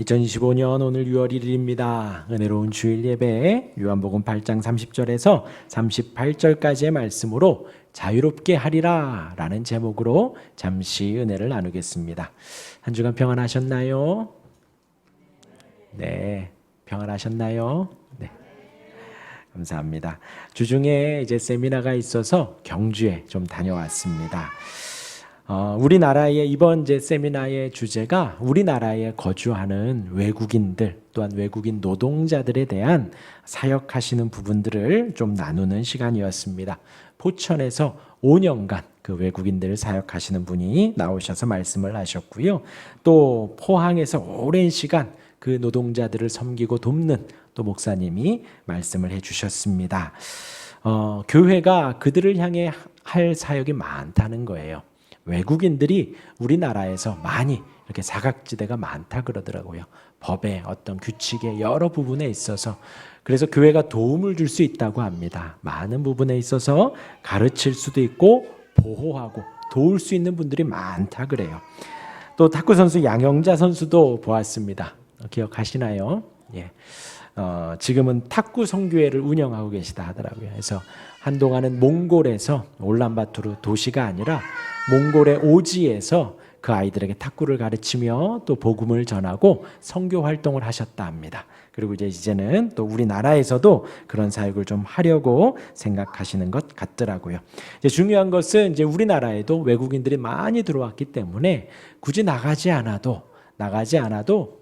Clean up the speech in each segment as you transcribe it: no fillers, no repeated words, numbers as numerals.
2025년 오늘 6월 1일입니다. 은혜로운 주일 예배 요한복음 8장 30절에서 38절까지의 말씀으로 자유롭게 하리라 라는 제목으로 잠시 은혜를 나누겠습니다. 한 주간 평안하셨나요? 네, 평안하셨나요? 네, 감사합니다. 주중에 이제 세미나가 있어서 경주에 좀 다녀왔습니다. 우리나라의 이번 이제 세미나의 주제가 우리나라에 거주하는 외국인들 또한 외국인 노동자들에 대한 사역하시는 부분들을 좀 나누는 시간이었습니다. 포천에서 5년간 그 외국인들을 사역하시는 분이 나오셔서 말씀을 하셨고요. 또 포항에서 오랜 시간 그 노동자들을 섬기고 돕는 또 목사님이 말씀을 해주셨습니다. 교회가 그들을 향해 할 사역이 많다는 거예요. 외국인들이 우리나라에서 많이 이렇게 사각지대가 많다 그러더라고요. 법의 어떤 규칙의 여러 부분에 있어서 그래서 교회가 도움을 줄 수 있다고 합니다. 많은 부분에 있어서 가르칠 수도 있고 보호하고 도울 수 있는 분들이 많다 그래요. 또 탁구 선수 양영자 선수도 보았습니다. 기억하시나요? 예. 지금은 탁구 성교회를 운영하고 계시다 하더라고요. 그래서 한동안은 몽골에서 울란바토르 도시가 아니라 몽골의 오지에서 그 아이들에게 탁구를 가르치며 또 복음을 전하고 선교 활동을 하셨다 합니다. 그리고 이제는 또 우리나라에서도 그런 사역을 좀 하려고 생각하시는 것 같더라고요. 이제 중요한 것은 이제 우리나라에도 외국인들이 많이 들어왔기 때문에 굳이 나가지 않아도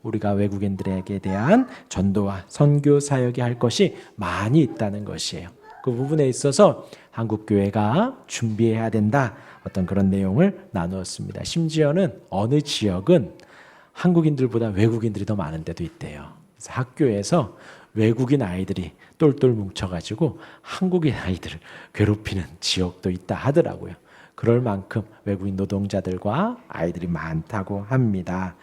우리가 외국인들에게 대한 전도와 선교 사역이 할 것이 많이 있다는 것이에요. 그 부분에 있어서 한국교회가 준비해야 된다. 어떤 그런 내용을 나누었습니다. 심지어는 어느 지역은 한국인들보다 외국인들이 더 많은 데도 있대요. 그래서 학교에서 외국인 아이들이 똘똘 뭉쳐가지고 한국인 아이들을 괴롭히는 지역도 있다 하더라고요. 그럴 만큼 외국인 노동자들과 아이들이 많다고 합니다.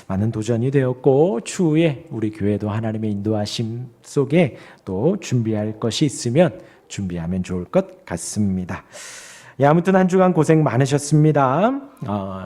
많은 도전이 되었고 추후에 우리 교회도 하나님의 인도하심 속에 또 준비할 것이 있으면 준비하면 좋을 것 같습니다. 예, 아무튼 한 주간 고생 많으셨습니다.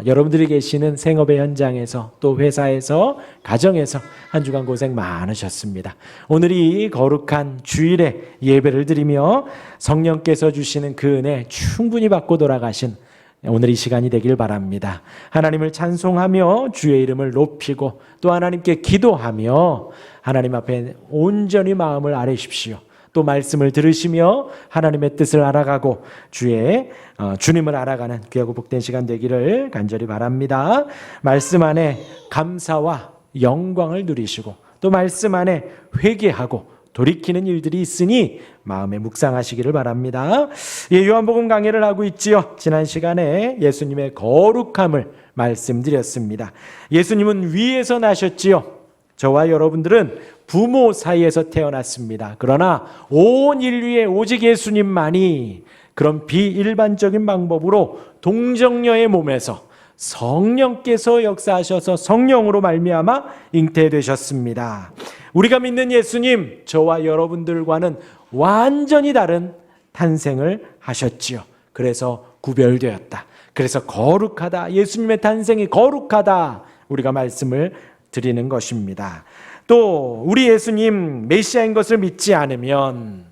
여러분들이 계시는 생업의 현장에서 또 회사에서 가정에서 한 주간 고생 많으셨습니다. 오늘이 거룩한 주일에 예배를 드리며 성령께서 주시는 그 은혜 충분히 받고 돌아가신 오늘 이 시간이 되길 바랍니다. 하나님을 찬송하며 주의 이름을 높이고 또 하나님께 기도하며 하나님 앞에 온전히 마음을 아뢰십시오. 또 말씀을 들으시며 하나님의 뜻을 알아가고 주님을 알아가는 귀하고 복된 시간 되기를 간절히 바랍니다. 말씀 안에 감사와 영광을 누리시고 또 말씀 안에 회개하고 돌이키는 일들이 있으니 마음에 묵상하시기를 바랍니다. 예, 요한복음 강해를 하고 있지요. 지난 시간에 예수님의 거룩함을 말씀드렸습니다. 예수님은 위에서 나셨지요. 저와 여러분들은 부모 사이에서 태어났습니다. 그러나 온 인류에 오직 예수님만이 그런 비일반적인 방법으로 동정녀의 몸에서 성령께서 역사하셔서 성령으로 말미암아 잉태되셨습니다. 우리가 믿는 예수님, 저와 여러분들과는 완전히 다른 탄생을 하셨지요. 그래서 구별되었다. 그래서 거룩하다. 예수님의 탄생이 거룩하다. 우리가 말씀을 드리는 것입니다. 또 우리 예수님 메시아인 것을 믿지 않으면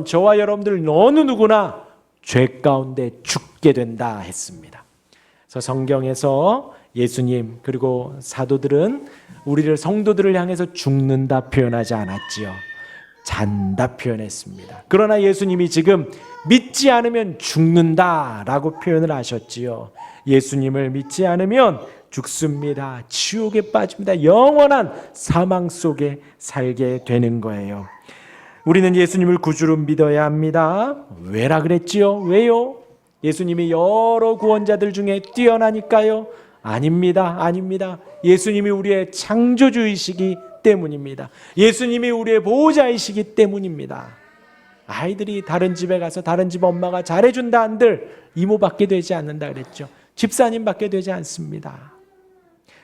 저와 여러분들 어느 누구나 죄 가운데 죽게 된다 했습니다. 그래서 성경에서 예수님 그리고 사도들은 우리를 성도들을 향해서 죽는다 표현하지 않았지요. 잔다 표현했습니다. 그러나 예수님이 지금 믿지 않으면 죽는다라고 표현을 하셨지요. 예수님을 믿지 않으면 죽습니다. 지옥에 빠집니다. 영원한 사망 속에 살게 되는 거예요. 우리는 예수님을 구주로 믿어야 합니다. 왜라 그랬지요? 왜요? 예수님이 여러 구원자들 중에 뛰어나니까요? 아닙니다. 예수님이 우리의 창조주이시기 때문입니다. 예수님이 우리의 보호자이시기 때문입니다. 아이들이 다른 집에 가서 다른 집 엄마가 잘해준다 한들 이모밖에 되지 않는다 그랬죠. 집사님밖에 되지 않습니다.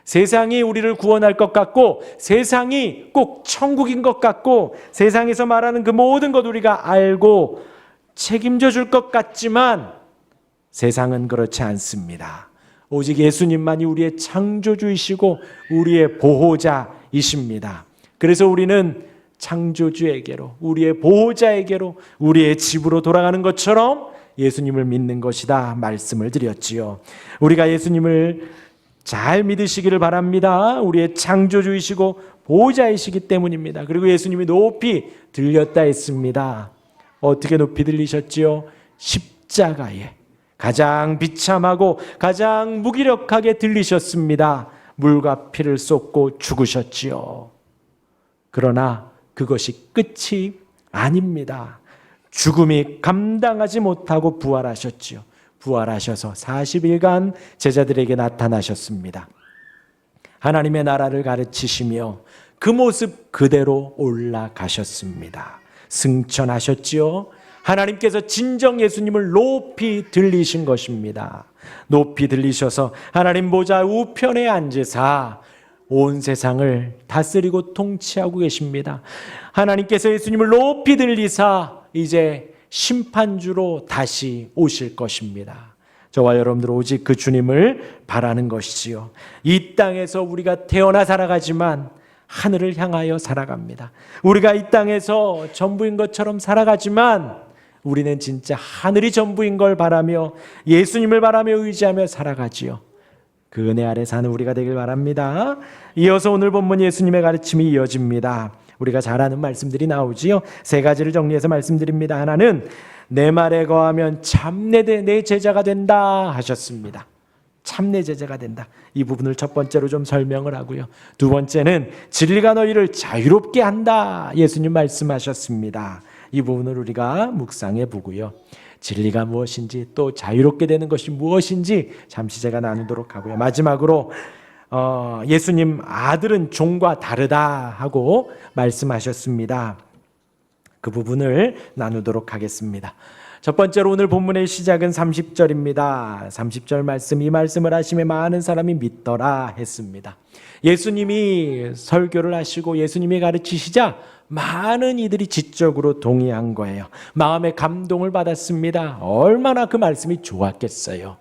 세상이 우리를 구원할 것 같고 세상이 꼭 천국인 것 같고 세상에서 말하는 그 모든 것 우리가 알고 책임져 줄 것 같지만 세상은 그렇지 않습니다. 오직 예수님만이 우리의 창조주이시고 우리의 보호자이십니다. 그래서 우리는 창조주에게로, 우리의 보호자에게로, 우리의 집으로 돌아가는 것처럼 예수님을 믿는 것이다 말씀을 드렸지요. 우리가 예수님을 잘 믿으시기를 바랍니다. 우리의 창조주이시고 보호자이시기 때문입니다. 그리고 예수님이 높이 들렸다 했습니다. 어떻게 높이 들리셨지요? 십자가에 가장 비참하고 가장 무기력하게 들리셨습니다. 물과 피를 쏟고 죽으셨지요. 그러나 그것이 끝이 아닙니다. 죽음이 감당하지 못하고 부활하셨지요. 부활하셔서 40일간 제자들에게 나타나셨습니다. 하나님의 나라를 가르치시며 그 모습 그대로 올라가셨습니다. 승천하셨지요. 하나님께서 진정 예수님을 높이 들리신 것입니다. 높이 들리셔서 하나님 보좌 우편에 앉으사 온 세상을 다스리고 통치하고 계십니다. 하나님께서 예수님을 높이 들리사 이제 심판주로 다시 오실 것입니다. 저와 여러분들 오직 그 주님을 바라는 것이지요. 이 땅에서 우리가 태어나 살아가지만 하늘을 향하여 살아갑니다. 우리가 이 땅에서 전부인 것처럼 살아가지만 우리는 진짜 하늘이 전부인 걸 바라며 예수님을 바라며 의지하며 살아가지요. 그 은혜 아래 사는 우리가 되길 바랍니다. 이어서 오늘 본문 예수님의 가르침이 이어집니다. 우리가 잘 아는 말씀들이 나오지요. 세 가지를 정리해서 말씀드립니다. 하나는 내 말에 거하면 참내 내 제자가 된다 하셨습니다. 참내 제자가 된다. 이 부분을 첫 번째로 좀 설명을 하고요. 두 번째는 진리가 너희를 자유롭게 한다. 예수님 말씀하셨습니다. 이 부분을 우리가 묵상해 보고요. 진리가 무엇인지 또 자유롭게 되는 것이 무엇인지 잠시 제가 나누도록 하고요. 마지막으로 예수님 아들은 종과 다르다 하고 말씀하셨습니다. 그 부분을 나누도록 하겠습니다. 첫 번째로 오늘 본문의 시작은 30절입니다. 30절 말씀, 이 말씀을 하심에 많은 사람이 믿더라 했습니다. 예수님이 설교를 하시고 예수님이 가르치시자 많은 이들이 지적으로 동의한 거예요. 마음의 감동을 받았습니다. 얼마나 그 말씀이 좋았겠어요.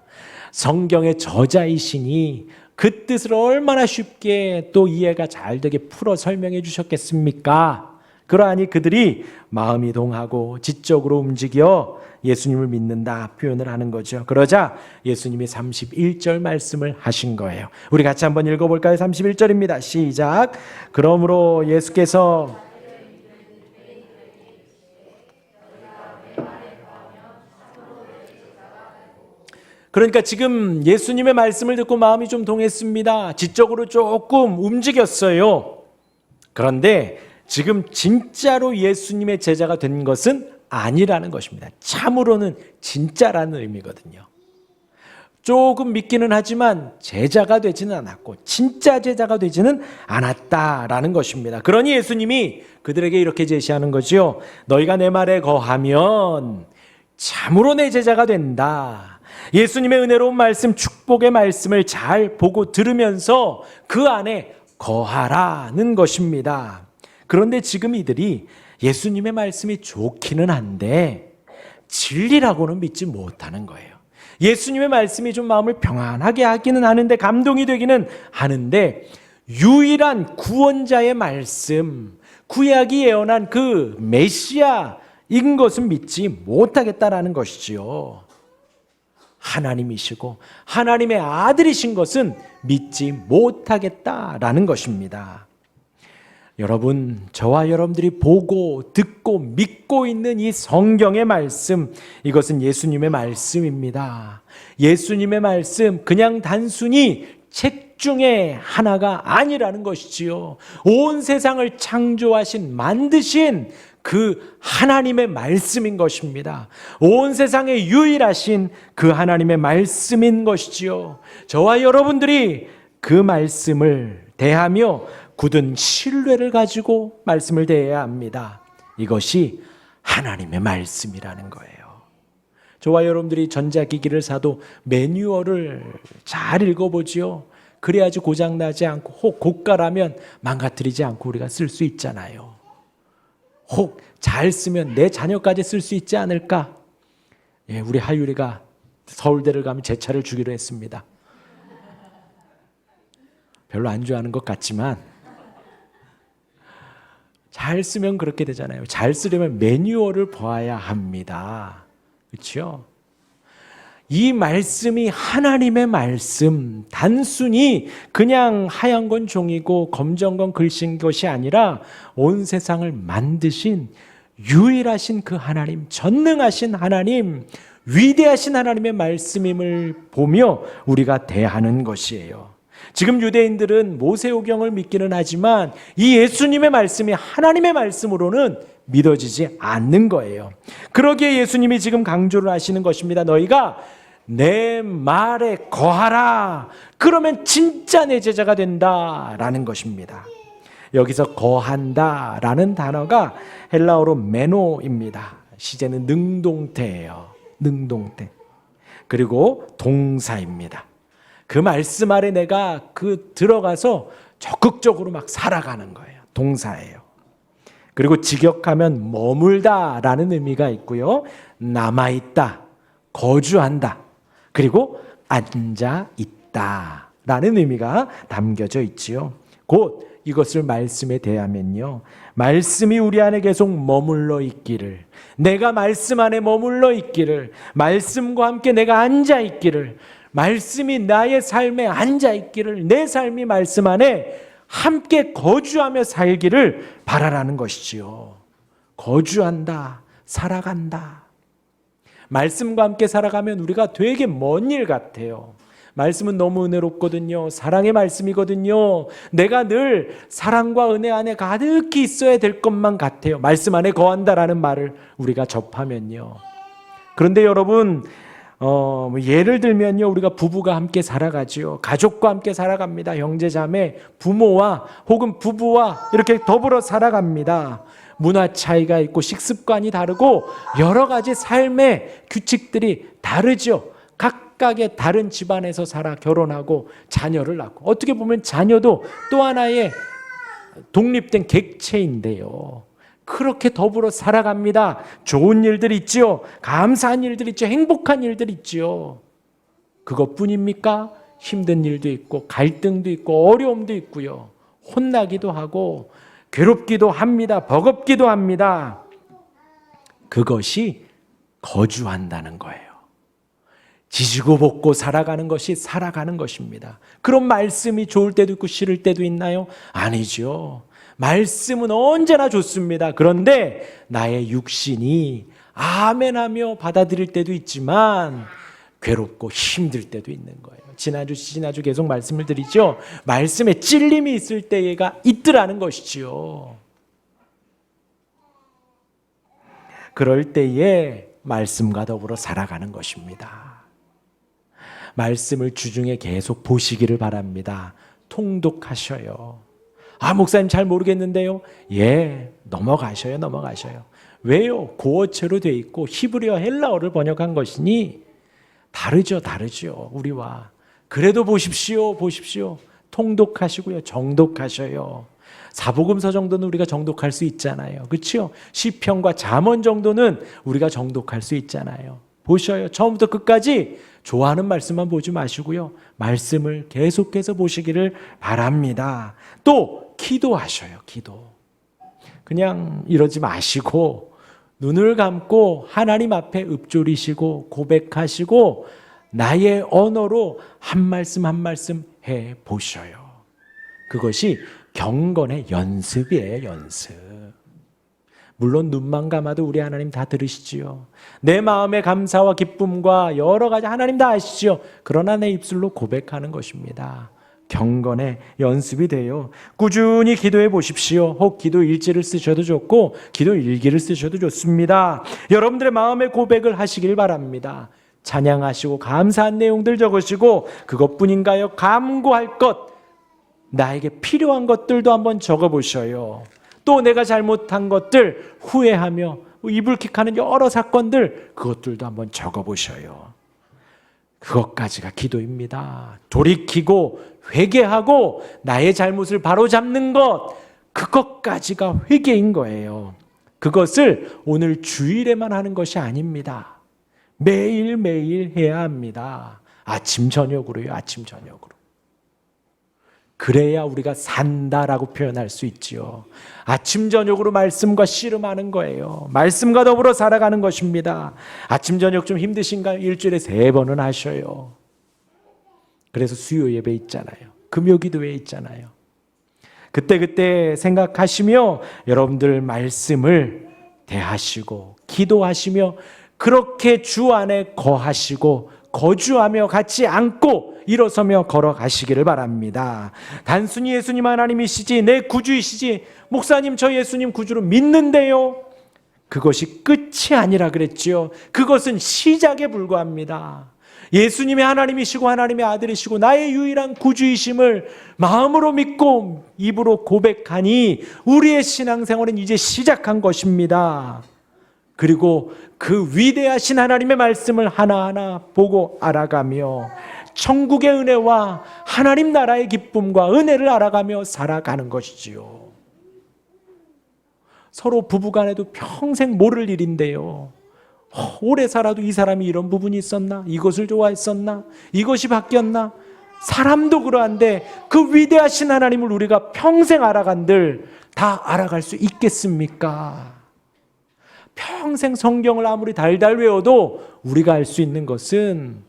성경의 저자이시니 그 뜻을 얼마나 쉽게 또 이해가 잘 되게 풀어 설명해 주셨겠습니까? 그러하니 그들이 마음이 동하고 지적으로 움직여 예수님을 믿는다 표현을 하는 거죠. 그러자 예수님이 31절 말씀을 하신 거예요. 우리 같이 한번 읽어볼까요? 31절입니다. 시작. 그러므로 예수께서 그러니까 지금 예수님의 말씀을 듣고 마음이 좀 동했습니다. 지적으로 조금 움직였어요. 그런데 지금 진짜로 예수님의 제자가 된 것은 아니라는 것입니다. 참으로는 진짜라는 의미거든요. 조금 믿기는 하지만 제자가 되지는 않았고 진짜 제자가 되지는 않았다라는 것입니다. 그러니 예수님이 그들에게 이렇게 제시하는 거죠. 너희가 내 말에 거하면 참으로 내 제자가 된다. 예수님의 은혜로운 말씀, 축복의 말씀을 잘 보고 들으면서 그 안에 거하라는 것입니다. 그런데 지금 이들이 예수님의 말씀이 좋기는 한데 진리라고는 믿지 못하는 거예요. 예수님의 말씀이 좀 마음을 평안하게 하기는 하는데 감동이 되기는 하는데 유일한 구원자의 말씀, 구약이 예언한 그 메시아인 것은 믿지 못하겠다라는 것이지요. 하나님이시고 하나님의 아들이신 것은 믿지 못하겠다라는 것입니다. 여러분, 저와 여러분들이 보고 듣고 믿고 있는 이 성경의 말씀, 이것은 예수님의 말씀입니다. 예수님의 말씀, 그냥 단순히 책 중에 하나가 아니라는 것이지요. 온 세상을 창조하신, 만드신 그 하나님의 말씀인 것입니다. 온 세상에 유일하신 그 하나님의 말씀인 것이지요. 저와 여러분들이 그 말씀을 대하며 굳은 신뢰를 가지고 말씀을 대해야 합니다. 이것이 하나님의 말씀이라는 거예요. 저와 여러분들이 전자기기를 사도 매뉴얼을 잘 읽어보지요. 그래야지 고장나지 않고 혹 고가라면 망가뜨리지 않고 우리가 쓸 수 있잖아요. 혹 잘 쓰면 내 자녀까지 쓸 수 있지 않을까? 예, 우리 하율이가 서울대를 가면 제 차를 주기로 했습니다. 별로 안 좋아하는 것 같지만 잘 쓰면 그렇게 되잖아요. 잘 쓰려면 매뉴얼을 보아야 합니다. 그렇죠? 이 말씀이 하나님의 말씀, 단순히 그냥 하얀 건 종이고 검정 건 글씨인 것이 아니라 온 세상을 만드신 유일하신 그 하나님, 전능하신 하나님, 위대하신 하나님의 말씀임을 보며 우리가 대하는 것이에요. 지금 유대인들은 모세오경을 믿기는 하지만 이 예수님의 말씀이 하나님의 말씀으로는 믿어지지 않는 거예요. 그러기에 예수님이 지금 강조를 하시는 것입니다. 너희가 내 말에 거하라. 그러면 진짜 내 제자가 된다라는 것입니다. 여기서 거한다라는 단어가 헬라어로 메노입니다. 시제는 능동태예요. 능동태. 그리고 동사입니다. 그 말씀 아래 내가 들어가서 적극적으로 막 살아가는 거예요. 동사예요. 그리고 직역하면 머물다라는 의미가 있고요. 남아있다, 거주한다, 그리고 앉아있다라는 의미가 담겨져 있지요. 곧 이것을 말씀에 대하면요, 말씀이 우리 안에 계속 머물러 있기를, 내가 말씀 안에 머물러 있기를, 말씀과 함께 내가 앉아 있기를, 말씀이 나의 삶에 앉아 있기를, 내 삶이 말씀 안에 함께 거주하며 살기를 바라라는 것이지요. 거주한다, 살아간다. 말씀과 함께 살아가면 우리가 되게 먼 일 같아요. 말씀은 너무 은혜롭거든요. 사랑의 말씀이거든요. 내가 늘 사랑과 은혜 안에 가득히 있어야 될 것만 같아요. 말씀 안에 거한다라는 말을 우리가 접하면요. 그런데 여러분, 예를 들면요, 우리가 부부가 함께 살아가지요. 가족과 함께 살아갑니다. 형제 자매, 부모와 혹은 부부와 이렇게 더불어 살아갑니다. 문화 차이가 있고 식습관이 다르고 여러 가지 삶의 규칙들이 다르죠. 각각의 다른 집안에서 살아 결혼하고 자녀를 낳고, 어떻게 보면 자녀도 또 하나의 독립된 객체인데요. 그렇게 더불어 살아갑니다. 좋은 일들이 있지요. 감사한 일들이 있죠. 행복한 일들이 있지요. 그것뿐입니까? 힘든 일도 있고 갈등도 있고 어려움도 있고요. 혼나기도 하고 괴롭기도 합니다. 버겁기도 합니다. 그것이 거주한다는 거예요. 지지고 볶고 살아가는 것이 살아가는 것입니다. 그런 말씀이 좋을 때도 있고 싫을 때도 있나요? 아니죠. 말씀은 언제나 좋습니다. 그런데 나의 육신이 아멘하며 받아들일 때도 있지만 괴롭고 힘들 때도 있는 거예요. 지난주 계속 말씀을 드리죠. 말씀에 찔림이 있을 때가 있더라는 것이지요. 그럴 때에 말씀과 더불어 살아가는 것입니다. 말씀을 주중에 계속 보시기를 바랍니다. 통독하셔요. 목사님 잘 모르겠는데요. 넘어가셔요. 왜요? 고어체로 돼 있고 히브리어 헬라어를 번역한 것이니 다르죠. 우리와. 그래도 보십시오. 통독하시고요. 정독하셔요. 사복음서 정도는 우리가 정독할 수 있잖아요. 그렇죠? 시편과 잠언 정도는 우리가 정독할 수 있잖아요. 보셔요. 처음부터 끝까지 좋아하는 말씀만 보지 마시고요. 말씀을 계속해서 보시기를 바랍니다. 또 기도하셔요. 기도. 그냥 이러지 마시고 눈을 감고 하나님 앞에 읊조리시고 고백하시고 나의 언어로 한 말씀 한 말씀 해보셔요. 그것이 경건의 연습이에요. 연습. 물론 눈만 감아도 우리 하나님 다 들으시지요. 내 마음의 감사와 기쁨과 여러 가지 하나님 다 아시죠. 그러나 내 입술로 고백하는 것입니다. 경건의 연습이 돼요. 꾸준히 기도해 보십시오. 혹 기도 일지를 쓰셔도 좋고 기도 일기를 쓰셔도 좋습니다. 여러분들의 마음의 고백을 하시길 바랍니다. 찬양하시고 감사한 내용들 적으시고 그것뿐인가요? 간구할 것, 나에게 필요한 것들도 한번 적어보셔요. 또 내가 잘못한 것들, 후회하며 이불킥하는 여러 사건들, 그것들도 한번 적어보셔요. 그것까지가 기도입니다. 돌이키고 회개하고 나의 잘못을 바로잡는 것, 그것까지가 회개인 거예요. 그것을 오늘 주일에만 하는 것이 아닙니다. 매일매일 해야 합니다. 아침 저녁으로요. 아침 저녁으로. 그래야 우리가 산다라고 표현할 수 있지요. 아침 저녁으로 말씀과 씨름하는 거예요. 말씀과 더불어 살아가는 것입니다. 아침 저녁 좀 힘드신가요? 일주일에 3번은 하셔요. 그래서 수요 예배 있잖아요. 금요 기도회 있잖아요. 그때 생각하시며 여러분들 말씀을 대하시고 기도하시며 그렇게 주 안에 거하시고 거주하며 같이 앉고 일어서며 걸어가시기를 바랍니다. 단순히 예수님 하나님이시지 내 구주이시지 목사님 저 예수님 구주로 믿는데요, 그것이 끝이 아니라 그랬지요. 그것은 시작에 불과합니다. 예수님의 하나님이시고 하나님의 아들이시고 나의 유일한 구주이심을 마음으로 믿고 입으로 고백하니 우리의 신앙생활은 이제 시작한 것입니다. 그리고 그 위대하신 하나님의 말씀을 하나하나 보고 알아가며 천국의 은혜와 하나님 나라의 기쁨과 은혜를 알아가며 살아가는 것이지요. 서로 부부간에도 평생 모를 일인데요, 오래 살아도 이 사람이 이런 부분이 있었나? 이것을 좋아했었나? 이것이 바뀌었나? 사람도 그러한데 그 위대하신 하나님을 우리가 평생 알아간들 다 알아갈 수 있겠습니까? 평생 성경을 아무리 달달 외워도 우리가 알 수 있는 것은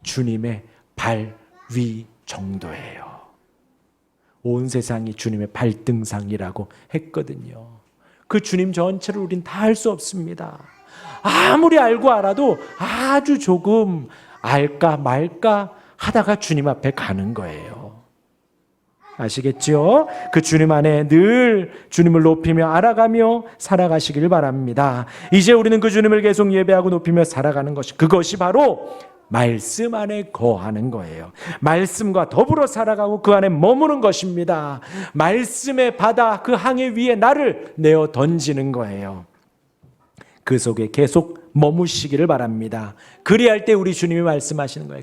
주님의 발 위 정도예요. 온 세상이 주님의 발등상이라고 했거든요. 그 주님 전체를 우린 다 알 수 없습니다. 아무리 알고 알아도 아주 조금 알까 말까 하다가 주님 앞에 가는 거예요. 아시겠죠? 그 주님 안에 늘 주님을 높이며 알아가며 살아가시길 바랍니다. 이제 우리는 그 주님을 계속 예배하고 높이며 살아가는 것이, 그것이 바로 말씀 안에 거하는 거예요. 말씀과 더불어 살아가고 그 안에 머무는 것입니다. 말씀의 바다 그 항해 위에 나를 내어 던지는 거예요. 그 속에 계속 머무시기를 바랍니다. 그리할 때 우리 주님이 말씀하시는 거예요.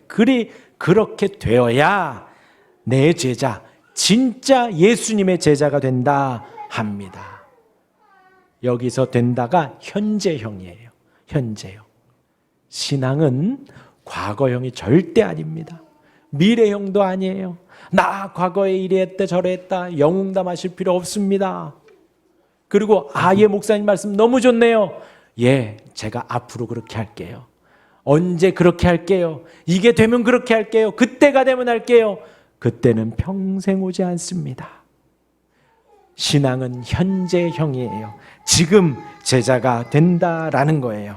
그렇게 되어야 내 제자, 진짜 예수님의 제자가 된다 합니다. 여기서 된다가 현재형이에요. 현재형. 신앙은 과거형이 절대 아닙니다. 미래형도 아니에요. 나 과거에 이랬다 저랬다 영웅담하실 필요 없습니다. 그리고 예 목사님 말씀 너무 좋네요. 예, 제가 앞으로 그렇게 할게요. 언제 그렇게 할게요. 이게 되면 그렇게 할게요. 그때가 되면 할게요. 그때는 평생 오지 않습니다. 신앙은 현재형이에요. 지금 제자가 된다라는 거예요.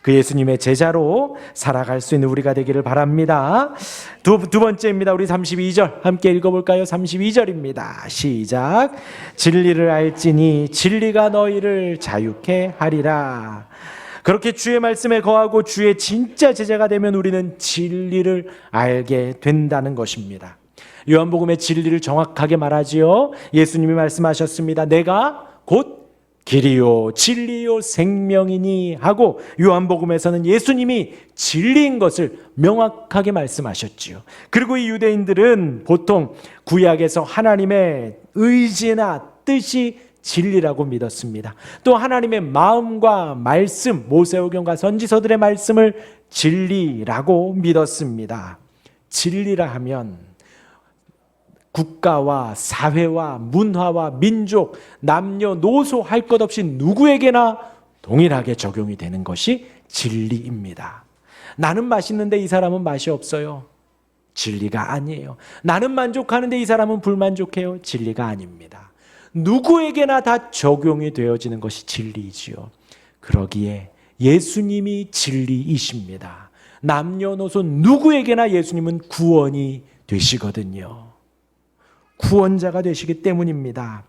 그 예수님의 제자로 살아갈 수 있는 우리가 되기를 바랍니다. 두 번째입니다. 우리 32절 함께 읽어볼까요? 32절입니다. 시작. 진리를 알지니 진리가 너희를 자유케 하리라. 그렇게 주의 말씀에 거하고 주의 진짜 제자가 되면 우리는 진리를 알게 된다는 것입니다. 요한복음의 진리를 정확하게 말하지요. 예수님이 말씀하셨습니다. 내가 곧 길이요 진리요 생명이니 하고 요한복음에서는 예수님이 진리인 것을 명확하게 말씀하셨지요. 그리고 이 유대인들은 보통 구약에서 하나님의 의지나 뜻이 진리라고 믿었습니다. 또 하나님의 마음과 말씀, 모세오경과 선지서들의 말씀을 진리라고 믿었습니다. 진리라 하면 국가와 사회와 문화와 민족, 남녀노소 할 것 없이 누구에게나 동일하게 적용이 되는 것이 진리입니다. 나는 맛있는데 이 사람은 맛이 없어요. 진리가 아니에요. 나는 만족하는데 이 사람은 불만족해요. 진리가 아닙니다. 누구에게나 다 적용이 되어지는 것이 진리이지요. 그러기에 예수님이 진리이십니다. 남녀노소 누구에게나 예수님은 구원이 되시거든요. 구원자가 되시기 때문입니다.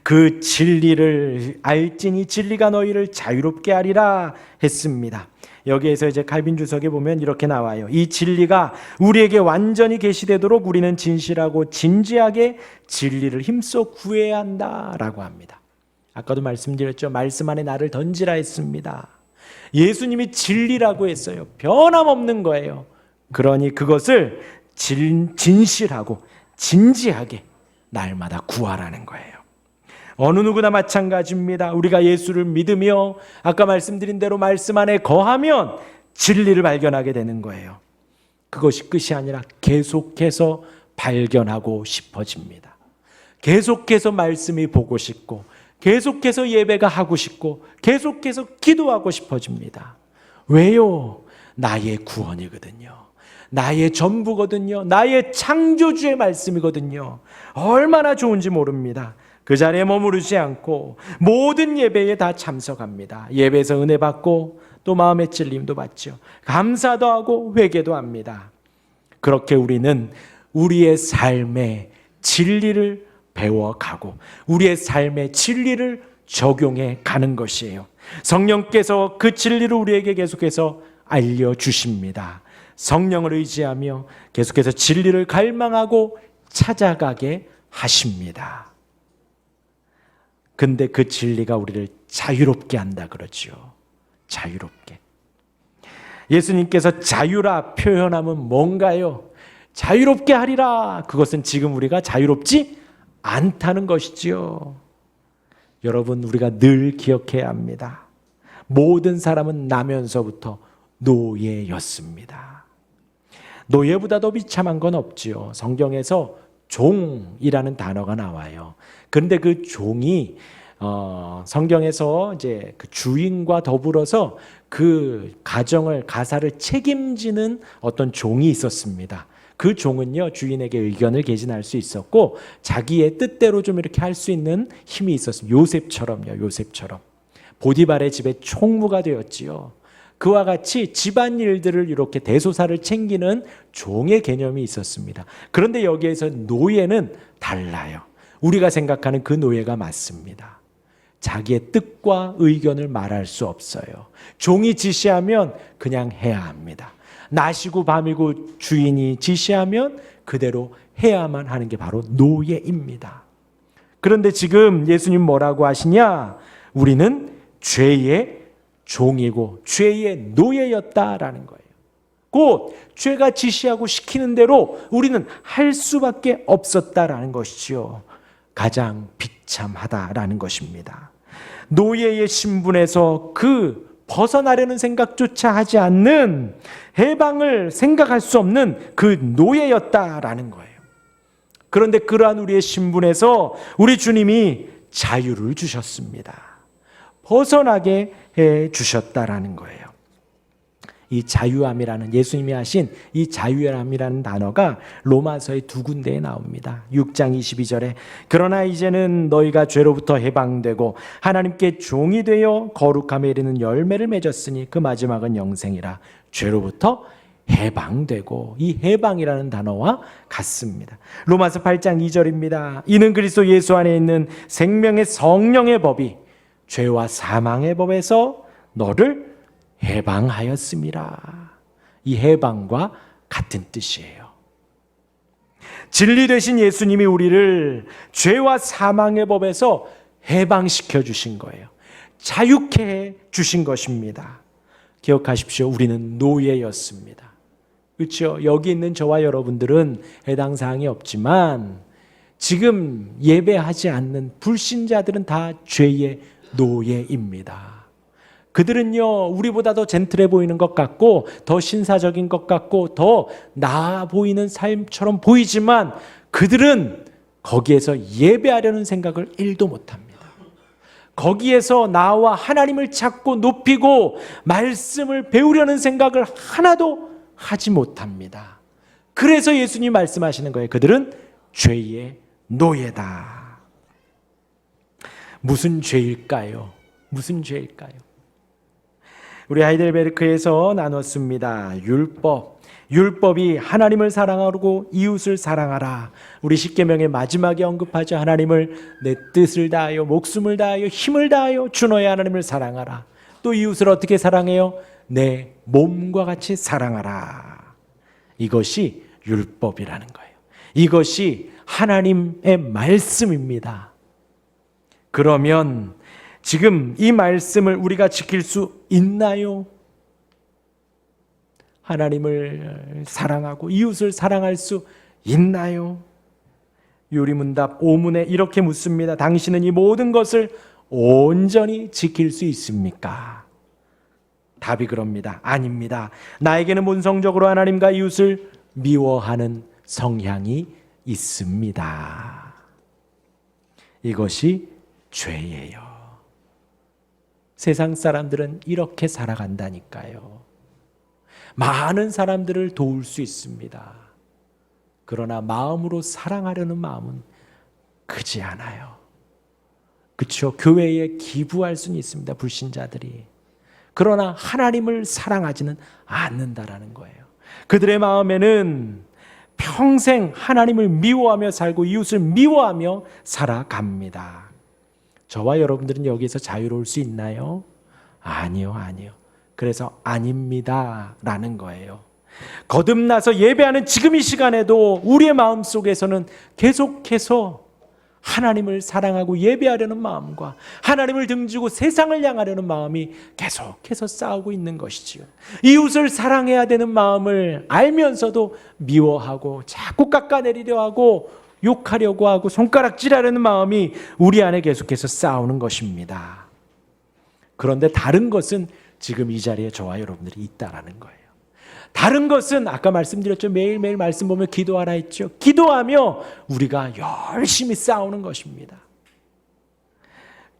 그 진리를 알지니 진리가 너희를 자유롭게 하리라 했습니다. 여기에서 이제 칼빈 주석에 보면 이렇게 나와요. 이 진리가 우리에게 완전히 계시되도록 우리는 진실하고 진지하게 진리를 힘써 구해야 한다라고 합니다. 아까도 말씀드렸죠. 말씀 안에 나를 던지라 했습니다. 예수님이 진리라고 했어요. 변함없는 거예요. 그러니 그것을 진실하고 진지하게 날마다 구하라는 거예요. 어느 누구나 마찬가지입니다. 우리가 예수를 믿으며 아까 말씀드린 대로 말씀 안에 거하면 진리를 발견하게 되는 거예요. 그것이 끝이 아니라 계속해서 발견하고 싶어집니다. 계속해서 말씀이 보고 싶고, 계속해서 예배가 하고 싶고, 계속해서 기도하고 싶어집니다. 왜요? 나의 구원이거든요. 나의 전부거든요. 나의 창조주의 말씀이거든요. 얼마나 좋은지 모릅니다. 그 자리에 머무르지 않고 모든 예배에 다 참석합니다. 예배에서 은혜 받고 또 마음의 찔림도 받죠. 감사도 하고 회개도 합니다. 그렇게 우리는 우리의 삶의 진리를 배워가고 우리의 삶의 진리를 적용해 가는 것이에요. 성령께서 그 진리를 우리에게 계속해서 알려주십니다. 성령을 의지하며 계속해서 진리를 갈망하고 찾아가게 하십니다. 근데 그 진리가 우리를 자유롭게 한다 그러죠. 자유롭게. 예수님께서 자유라 표현하면 뭔가요? 자유롭게 하리라. 그것은 지금 우리가 자유롭지 않다는 것이지요. 여러분, 우리가 늘 기억해야 합니다. 모든 사람은 나면서부터 노예였습니다. 노예보다 더 비참한 건 없지요. 성경에서 종이라는 단어가 나와요. 그런데 그 종이 성경에서 이제 그 주인과 더불어서 그 가사를 책임지는 어떤 종이 있었습니다. 그 종은요, 주인에게 의견을 개진할 수 있었고 자기의 뜻대로 좀 이렇게 할 수 있는 힘이 있었습니다. 요셉처럼 보디발의 집에 총무가 되었지요. 그와 같이 집안일들을 이렇게 대소사를 챙기는 종의 개념이 있었습니다. 그런데 여기에서 노예는 달라요. 우리가 생각하는 그 노예가 맞습니다. 자기의 뜻과 의견을 말할 수 없어요. 종이 지시하면 그냥 해야 합니다. 낮이고 밤이고 주인이 지시하면 그대로 해야만 하는 게 바로 노예입니다. 그런데 지금 예수님 뭐라고 하시냐? 우리는 죄의 종이고 죄의 노예였다라는 거예요. 곧 죄가 지시하고 시키는 대로 우리는 할 수밖에 없었다라는 것이지요. 가장 비참하다라는 것입니다. 노예의 신분에서 벗어나려는 생각조차 하지 않는, 해방을 생각할 수 없는 그 노예였다라는 거예요. 그런데 그러한 우리의 신분에서 우리 주님이 자유를 주셨습니다. 벗어나게 해 주셨다라는 거예요. 이 자유함이라는, 예수님이 하신 이 자유함이라는 단어가 로마서의 두 군데에 나옵니다. 6장 22절에 그러나 이제는 너희가 죄로부터 해방되고 하나님께 종이 되어 거룩함에 이르는 열매를 맺었으니 그 마지막은 영생이라. 죄로부터 해방되고, 이 해방이라는 단어와 같습니다. 로마서 8장 2절입니다. 이는 그리스도 예수 안에 있는 생명의 성령의 법이 죄와 사망의 법에서 너를 해방하였음이라. 이 해방과 같은 뜻이에요. 진리 되신 예수님이 우리를 죄와 사망의 법에서 해방시켜 주신 거예요. 자유케 해 주신 것입니다. 기억하십시오. 우리는 노예였습니다. 그렇죠? 여기 있는 저와 여러분들은 해당 사항이 없지만 지금 예배하지 않는 불신자들은 다 죄의 노예입니다. 그들은요, 우리보다 더 젠틀해 보이는 것 같고 더 신사적인 것 같고 더 나아 보이는 삶처럼 보이지만 그들은 거기에서 예배하려는 생각을 1도 못합니다. 거기에서 나와 하나님을 찾고 높이고 말씀을 배우려는 생각을 하나도 하지 못합니다. 그래서 예수님 말씀하시는 거예요. 그들은 죄의 노예다. 무슨 죄일까요? 무슨 죄일까요? 우리 하이델베르크에서 나눴습니다. 율법이 하나님을 사랑하고 이웃을 사랑하라. 우리 십계명의 마지막에 언급하죠. 하나님을 내 뜻을 다하여 목숨을 다하여 힘을 다하여 주 너의 하나님을 사랑하라. 또 이웃을 어떻게 사랑해요? 내 몸과 같이 사랑하라. 이것이 율법이라는 거예요. 이것이 하나님의 말씀입니다. 그러면 지금 이 말씀을 우리가 지킬 수 있나요? 하나님을 사랑하고 이웃을 사랑할 수 있나요? 요리문답 5문에 이렇게 묻습니다. 당신은 이 모든 것을 온전히 지킬 수 있습니까? 답이 그럽니다. 아닙니다. 나에게는 본성적으로 하나님과 이웃을 미워하는 성향이 있습니다. 이것이 죄예요. 세상 사람들은 이렇게 살아간다니까요. 많은 사람들을 도울 수 있습니다. 그러나 마음으로 사랑하려는 마음은 크지 않아요. 그렇죠? 교회에 기부할 수는 있습니다. 불신자들이. 그러나 하나님을 사랑하지는 않는다라는 거예요. 그들의 마음에는 평생 하나님을 미워하며 살고 이웃을 미워하며 살아갑니다. 저와 여러분들은 여기서 자유로울 수 있나요? 아니요, 아니요. 그래서 아닙니다 라는 거예요. 거듭나서 예배하는 지금 이 시간에도 우리의 마음 속에서는 계속해서 하나님을 사랑하고 예배하려는 마음과 하나님을 등지고 세상을 향하려는 마음이 계속해서 싸우고 있는 것이지요. 이웃을 사랑해야 되는 마음을 알면서도 미워하고 자꾸 깎아내리려 하고 욕하려고 하고 손가락질하려는 마음이 우리 안에 계속해서 싸우는 것입니다. 그런데 다른 것은 지금 이 자리에 저와 여러분들이 있다라는 거예요. 다른 것은 아까 말씀드렸죠. 매일매일 말씀 보며 기도하라 했죠. 기도하며 우리가 열심히 싸우는 것입니다.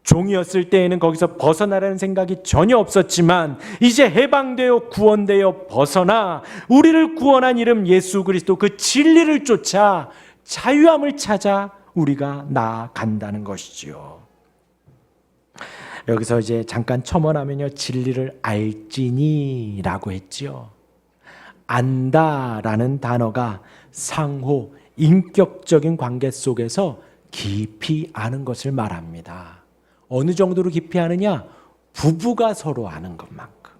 종이었을 때에는 거기서 벗어나라는 생각이 전혀 없었지만 이제 해방되어 구원되어 벗어나 우리를 구원한 이름 예수 그리스도 그 진리를 쫓아 자유함을 찾아 우리가 나아간다는 것이지요. 여기서 이제 잠깐 첨언하면요. 진리를 알지니라고 했지요. 안다라는 단어가 상호 인격적인 관계 속에서 깊이 아는 것을 말합니다. 어느 정도로 깊이 아느냐? 부부가 서로 아는 것만큼.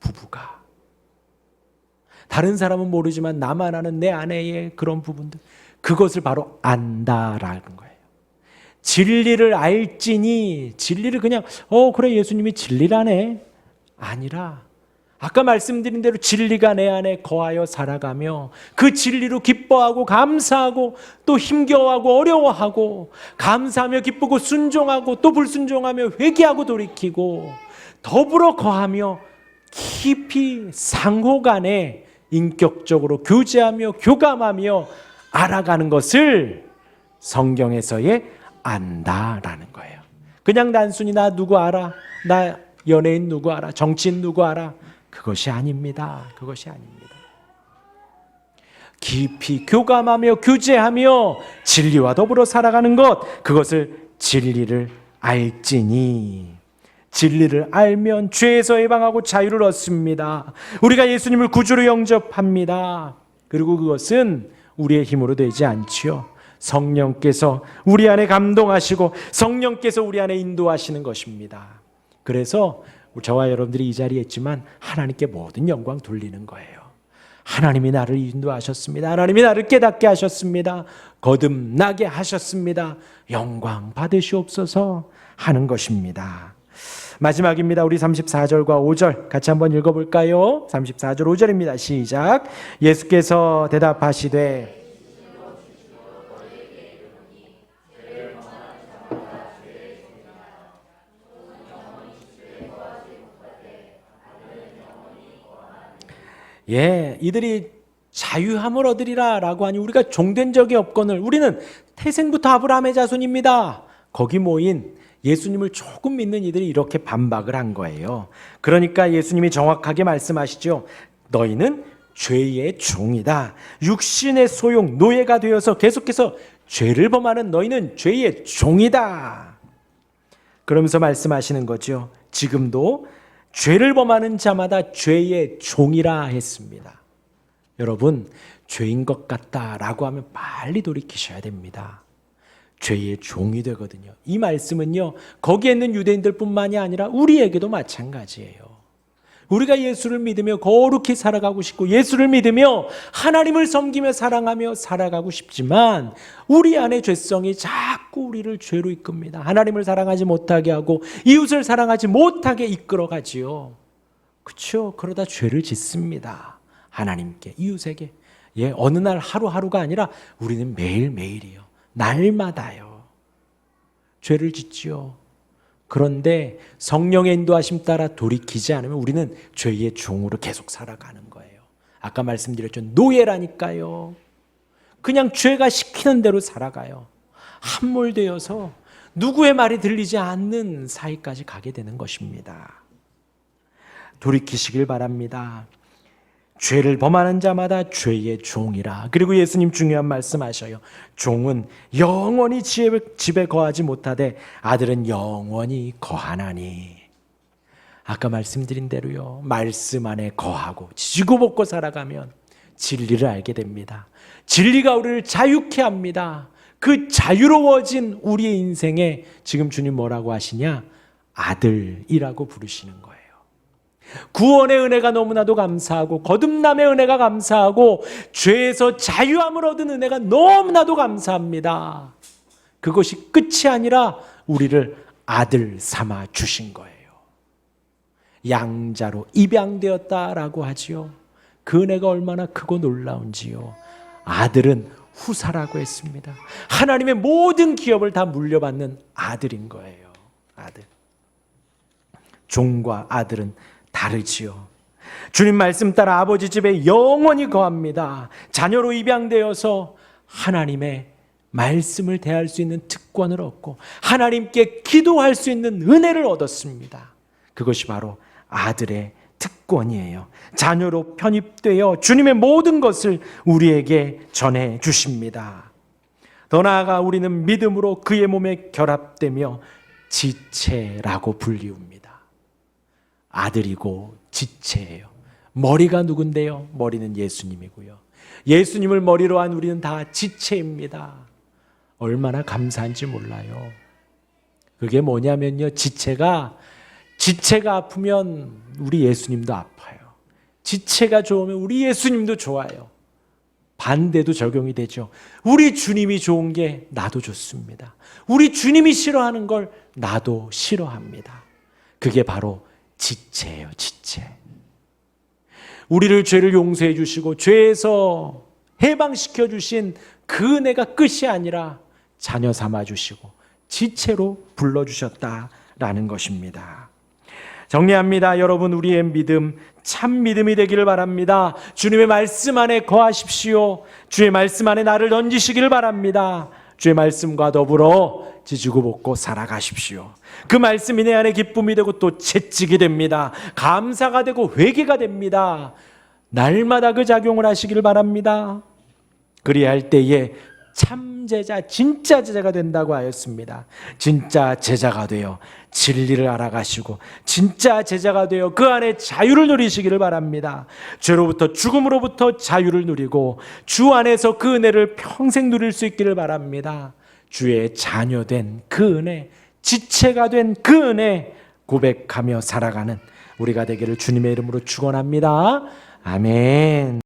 부부가. 다른 사람은 모르지만 나만 아는 내 아내의 그런 부분들, 그것을 바로 안다라는 거예요. 진리를 알지니, 진리를 그냥 그래 예수님이 진리라네 아니라 아까 말씀드린 대로 진리가 내 안에 거하여 살아가며 그 진리로 기뻐하고 감사하고 또 힘겨워하고 어려워하고 감사하며 기쁘고 순종하고 또 불순종하며 회개하고 돌이키고 더불어 거하며 깊이 상호간에 인격적으로 교제하며 교감하며 알아가는 것을 성경에서의 안다라는 거예요. 그냥 단순히 나 누구 알아? 나 연예인 누구 알아? 정치인 누구 알아? 그것이 아닙니다. 그것이 아닙니다. 깊이 교감하며 교제하며 진리와 더불어 살아가는 것, 그것을 진리를 알지니. 진리를 알면 죄에서 해방하고 자유를 얻습니다. 우리가 예수님을 구주로 영접합니다. 그리고 그것은 우리의 힘으로 되지 않지요. 성령께서 우리 안에 감동하시고 성령께서 우리 안에 인도하시는 것입니다. 그래서 저와 여러분들이 이 자리에 있지만 하나님께 모든 영광 돌리는 거예요. 하나님이 나를 인도하셨습니다. 하나님이 나를 깨닫게 하셨습니다. 거듭나게 하셨습니다. 영광 받으시옵소서 하는 것입니다. 마지막입니다. 우리 34절과 5절 같이 한번 읽어볼까요? 34절 5절입니다. 시작. 예수께서 대답하시되 이들이 자유함을 얻으리라 라고 하니 우리가 종된 적이 없거늘 우리는 태생부터 아브라함의 자손입니다. 거기 모인 예수님을 조금 믿는 이들이 이렇게 반박을 한 거예요. 그러니까 예수님이 정확하게 말씀하시죠. 너희는 죄의 종이다. 육신의 소용, 노예가 되어서 계속해서 죄를 범하는 너희는 죄의 종이다. 그러면서 말씀하시는 거죠. 지금도 죄를 범하는 자마다 죄의 종이라 했습니다. 여러분, 죄인 것 같다라고 하면 빨리 돌이키셔야 됩니다. 죄의 종이 되거든요. 이 말씀은요, 거기에 있는 유대인들뿐만이 아니라 우리에게도 마찬가지예요. 우리가 예수를 믿으며 거룩히 살아가고 싶고 예수를 믿으며 하나님을 섬기며 사랑하며 살아가고 싶지만 우리 안에 죄성이 자꾸 우리를 죄로 이끕니다. 하나님을 사랑하지 못하게 하고 이웃을 사랑하지 못하게 이끌어가지요. 그렇죠? 그러다 죄를 짓습니다. 하나님께, 이웃에게. 어느 날 하루하루가 아니라 우리는 매일매일이요. 날마다요. 죄를 짓지요. 그런데 성령의 인도하심 따라 돌이키지 않으면 우리는 죄의 종으로 계속 살아가는 거예요. 아까 말씀드렸죠. 노예라니까요. 그냥 죄가 시키는 대로 살아가요. 함몰되어서 누구의 말이 들리지 않는 사이까지 가게 되는 것입니다. 돌이키시길 바랍니다. 죄를 범하는 자마다 죄의 종이라. 그리고 예수님 중요한 말씀하셔요. 종은 영원히 집에 거하지 못하되 아들은 영원히 거하나니. 아까 말씀드린 대로요, 말씀 안에 거하고 지지고 볶고 살아가면 진리를 알게 됩니다. 진리가 우리를 자유케 합니다. 그 자유로워진 우리의 인생에 지금 주님 뭐라고 하시냐? 아들이라고 부르시는 거예요. 구원의 은혜가 너무나도 감사하고 거듭남의 은혜가 감사하고 죄에서 자유함을 얻은 은혜가 너무나도 감사합니다. 그것이 끝이 아니라 우리를 아들 삼아 주신 거예요. 양자로 입양되었다라고 하지요. 그 은혜가 얼마나 크고 놀라운지요. 아들은 후사라고 했습니다. 하나님의 모든 기업을 다 물려받는 아들인 거예요. 아들. 종과 아들은 다르지요. 주님 말씀 따라 아버지 집에 영원히 거합니다. 자녀로 입양되어서 하나님의 말씀을 대할 수 있는 특권을 얻고 하나님께 기도할 수 있는 은혜를 얻었습니다. 그것이 바로 아들의 특권이에요. 자녀로 편입되어 주님의 모든 것을 우리에게 전해 주십니다. 더 나아가 우리는 믿음으로 그의 몸에 결합되며 지체라고 불리웁니다. 아들이고 지체예요. 머리가 누군데요? 머리는 예수님이고요. 예수님을 머리로 한 우리는 다 지체입니다. 얼마나 감사한지 몰라요. 그게 뭐냐면요, 지체가 아프면 우리 예수님도 아파요. 지체가 좋으면 우리 예수님도 좋아요. 반대도 적용이 되죠. 우리 주님이 좋은 게 나도 좋습니다. 우리 주님이 싫어하는 걸 나도 싫어합니다. 그게 바로 지체예요, 지체. 우리를 죄를 용서해 주시고 죄에서 해방시켜 주신 그 은혜가 끝이 아니라 자녀 삼아 주시고 지체로 불러주셨다라는 것입니다. 정리합니다. 여러분, 우리의 믿음 참 믿음이 되기를 바랍니다. 주님의 말씀 안에 거하십시오. 주의 말씀 안에 나를 던지시기를 바랍니다. 주의 말씀과 더불어 지지고 볶고 살아가십시오. 그 말씀이 내 안에 기쁨이 되고 또 채찍이 됩니다. 감사가 되고 회개가 됩니다. 날마다 그 작용을 하시기를 바랍니다. 그리할 때에 참 제자, 진짜 제자가 된다고 하였습니다. 진짜 제자가 되어 진리를 알아가시고 진짜 제자가 되어 그 안에 자유를 누리시기를 바랍니다. 죄로부터 죽음으로부터 자유를 누리고 주 안에서 그 은혜를 평생 누릴 수 있기를 바랍니다. 주의 자녀된 그 은혜, 지체가 된 그 은혜 고백하며 살아가는 우리가 되기를 주님의 이름으로 축원합니다. 아멘.